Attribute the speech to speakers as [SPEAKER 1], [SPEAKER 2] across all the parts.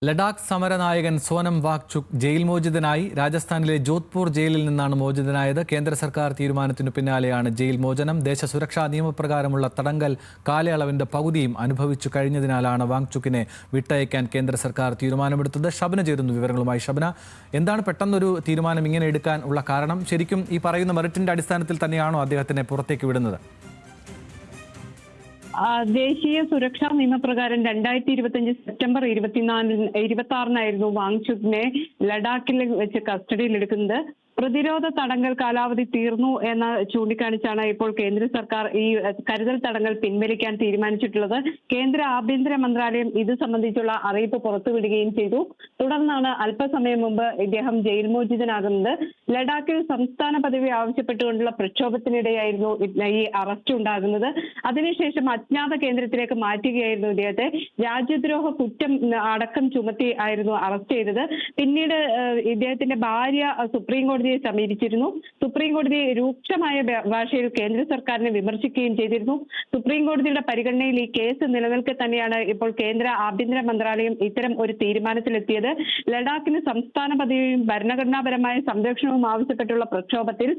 [SPEAKER 1] Ladakh സമരനായകൻ Sonam Wangchuk jail മോചിതനായി. രാജസ്ഥാനിലെ ജോധ്പൂർ ജയിലിൽ നിന്നാണ് മോചിതനായത്. കേന്ദ്ര സർക്കാർ തീരുമാനത്തിനു പിന്നാലെയാണ് ജയിൽ മോചനം. ദേശസുരക്ഷാ നിയമപ്രകാരമുള്ള തടങ്കൽ കാലയളവിന്റെ പകുതിയും അനുഭവിച്ചു കഴിഞ്ഞതിനാലാണ് വാങ്ചുക്കിനെ വിട്ടയക്കാൻ കേന്ദ്ര സർക്കാർ തീരുമാനമെടുത്തത്. ഷബ്ന ചേരുന്നു വിവരങ്ങളുമായി. ഷബ്ന, എന്താണ് പെട്ടെന്നൊരു തീരുമാനം ഇങ്ങനെ എടുക്കാൻ ഉള്ള കാരണം? ശരിക്കും ഈ പറയുന്ന മെറിറ്റിന്റെ അടിസ്ഥാനത്തിൽ തന്നെയാണോ അദ്ദേഹത്തിനെ പുറത്തേക്ക് വിടുന്നത്?
[SPEAKER 2] ദേശീയ സുരക്ഷാ നിയമപ്രകാരം 2025 സെപ്റ്റംബർ 26-നായിരുന്നു വാങ്ചുക്കിനെ ലഡാക്കിൽ വെച്ച് കസ്റ്റഡിയിലെടുക്കുന്നത്. പ്രതിരോധ തടങ്കൽ കാലാവധി തീർന്നു എന്ന് ചൂണ്ടിക്കാണിച്ചാണ് ഇപ്പോൾ കേന്ദ്ര സർക്കാർ ഈ കരുതൽ തടങ്കൽ പിൻവലിക്കാൻ തീരുമാനിച്ചിട്ടുള്ളത്. കേന്ദ്ര ആഭ്യന്തര മന്ത്രാലയം ഇത് സംബന്ധിച്ചുള്ള അറിയിപ്പ് പുറത്തുവിടുകയും ചെയ്തു. തുടർന്നാണ് അല്പസമയം മുമ്പ് ഇദ്ദേഹം ജയിൽ മോചിതനാകുന്നത്. ലഡാക്കിൽ സംസ്ഥാന പദവി ആവശ്യപ്പെട്ടുകൊണ്ടുള്ള പ്രക്ഷോഭത്തിനിടെയായിരുന്നു ഈ അറസ്റ്റ് ഉണ്ടാകുന്നത്. അതിനുശേഷം അജ്ഞാത കേന്ദ്രത്തിലേക്ക് മാറ്റുകയായിരുന്നു ഇദ്ദേഹത്തെ. രാജ്യദ്രോഹ കുറ്റം അടക്കം ചുമത്തി ആയിരുന്നു അറസ്റ്റ് ചെയ്തത്. പിന്നീട് ഇദ്ദേഹത്തിന്റെ ഭാര്യ സുപ്രീം കോടതിയെ സമീപിച്ചിരുന്നു. സുപ്രീം കോടതി രൂക്ഷമായ ഭാഷയിൽ കേന്ദ്ര സർക്കാരിനെ വിമർശിക്കുകയും ചെയ്തിരുന്നു. സുപ്രീം കോടതിയുടെ പരിഗണനയിൽ ഈ കേസ് നിലനിൽക്കെ തന്നെയാണ് ഇപ്പോൾ കേന്ദ്ര ആഭ്യന്തര മന്ത്രാലയം ഇത്തരം ഒരു തീരുമാനത്തിലെത്തിയത്. ലഡാക്കിന് സംസ്ഥാന പദവിയും ഭരണഘടനാപരമായ സംരക്ഷണവും ആവശ്യപ്പെട്ടുള്ള പ്രക്ഷോഭത്തിൽ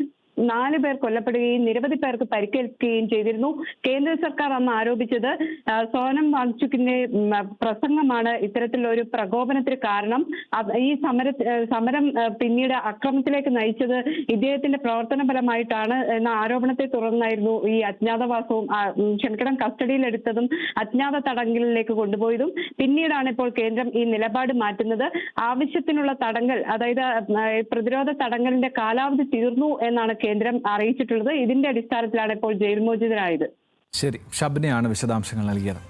[SPEAKER 2] 4 പേർ കൊല്ലപ്പെടുകയും നിരവധി പേർക്ക് പരിക്കേൽക്കുകയും ചെയ്തിരുന്നു. കേന്ദ്ര സർക്കാർ അന്ന് ആരോപിച്ചത് സോനം വാങ്ചുക്കിന്റെ പ്രസംഗമാണ് ഇത്തരത്തിലുള്ള ഒരു പ്രകോപനത്തിന് കാരണം. ഈ സമരം പിന്നീട് അക്രമത്തിലേക്ക് നയിച്ചത് ഇദ്ദേഹത്തിന്റെ പ്രവർത്തന ഫലമായിട്ടാണ് എന്ന ആരോപണത്തെ തുടർന്നായിരുന്നു ഈ അജ്ഞാതവാസവും കസ്റ്റഡിയിലെടുത്തതും അജ്ഞാത തടങ്കലിലേക്ക് കൊണ്ടുപോയതും. പിന്നീടാണ് ഇപ്പോൾ കേന്ദ്രം ഈ നിലപാട് മാറ്റുന്നത്. ആവശ്യത്തിനുള്ള തടങ്കൽ, അതായത് പ്രതിരോധ തടങ്കലിന്റെ കാലാവധി തീർന്നു എന്നാണ് കേന്ദ്രം അറിയിച്ചിട്ടുള്ളത്. ഇതിന്റെ അടിസ്ഥാനത്തിലാണ് ഇപ്പോൾ ജയിൽ മോചിതനായത്.
[SPEAKER 1] ശരി, ഷബ്നയാണ് വിശദാംശങ്ങൾ നൽകിയത്.